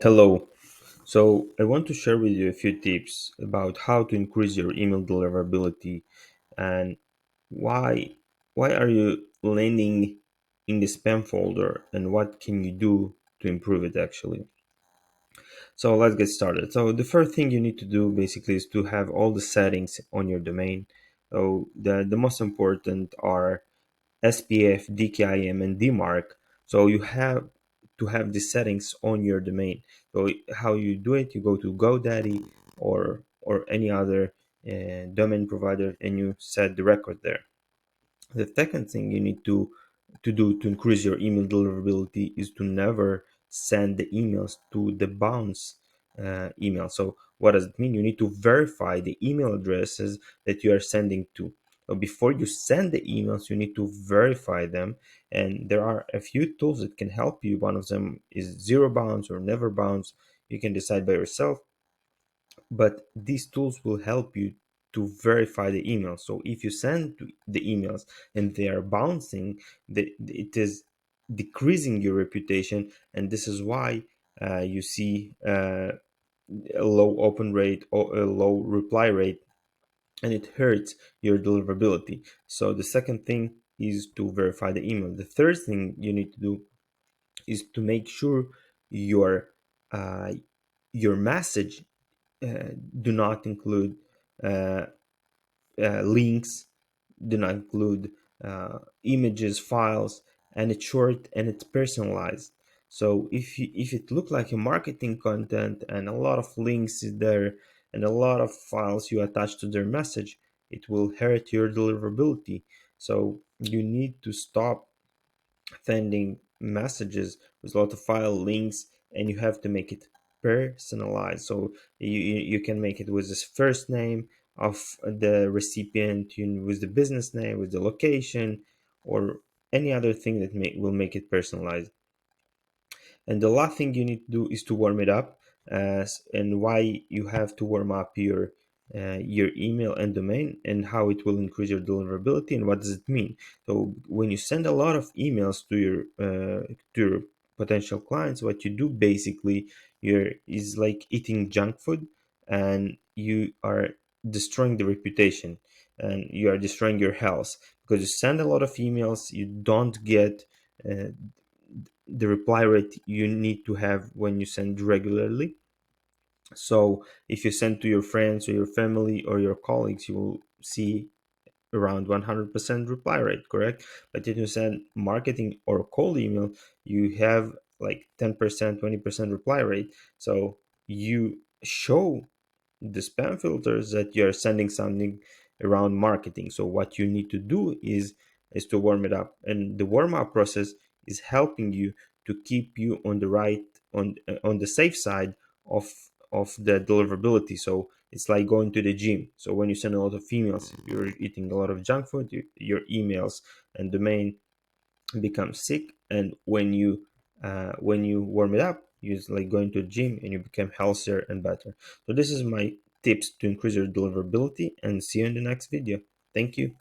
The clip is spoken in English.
Hello. So I want to share with you a few tips about how to increase your email deliverability and why why are you landing in the spam folder and what can you do to improve it actually. So let's get started. So the first thing you need to do basically is to have all the settings on your domain. So the most important are SPF, DKIM, and DMARC. So you have to have the settings on your domain. So how you do it, you go to GoDaddy or any other domain provider and you set the record there. The second thing you need to do to increase your email deliverability is to never send the emails to the bounce email. So what does it mean? You need to verify the email addresses that you are sending to. So before you send the emails, you need to verify them. And there are a few tools that can help you. One of them is zero bounce or never bounce. You can decide by yourself, but these tools will help you to verify the emails. So if you send the emails and they are bouncing, it is decreasing your reputation, and this is why you see a low open rate or a low reply rate, and it hurts your deliverability. So the second thing is to verify the email. The third thing you need to do is to make sure your uh, your message do not include uh, links, do not include images, files, and it's short and it's personalized. So if it look like a marketing content and a lot of links is there and a lot of files you attach to their message, it will hurt your deliverability. So you need to stop sending messages with a lot of file links, and you have to make it personalized. So you can make it with this first name of the recipient, with the business name, with the location, or any other thing that will make it personalized. And the last thing you need to do is to warm it up. And why you have to warm up your email and domain, and how it will increase your deliverability, and what does it mean. So when you send a lot of emails to your potential clients, what you do basically you're is like eating junk food, and you are destroying the reputation, and you are destroying your health, because you send a lot of emails, you don't get uh, the reply rate you need to have when you send regularly. So if you send to your friends or your family or your colleagues, you will see around 100% reply rate, correct? But if you send marketing or cold email, you have like 10%, 20% reply rate. So you show the spam filters that you're sending something around marketing. So what you need to do is to warm it up, and the warm up process is helping you to keep you on the right on the safe side of the deliverability. So it's like going to the gym. So when you send a lot of emails, you're eating a lot of junk food, your emails and domain become sick. And when you warm it up, it's like going to a gym and you become healthier and better. So this is my tips to increase your deliverability, and see you in the next video. Thank you.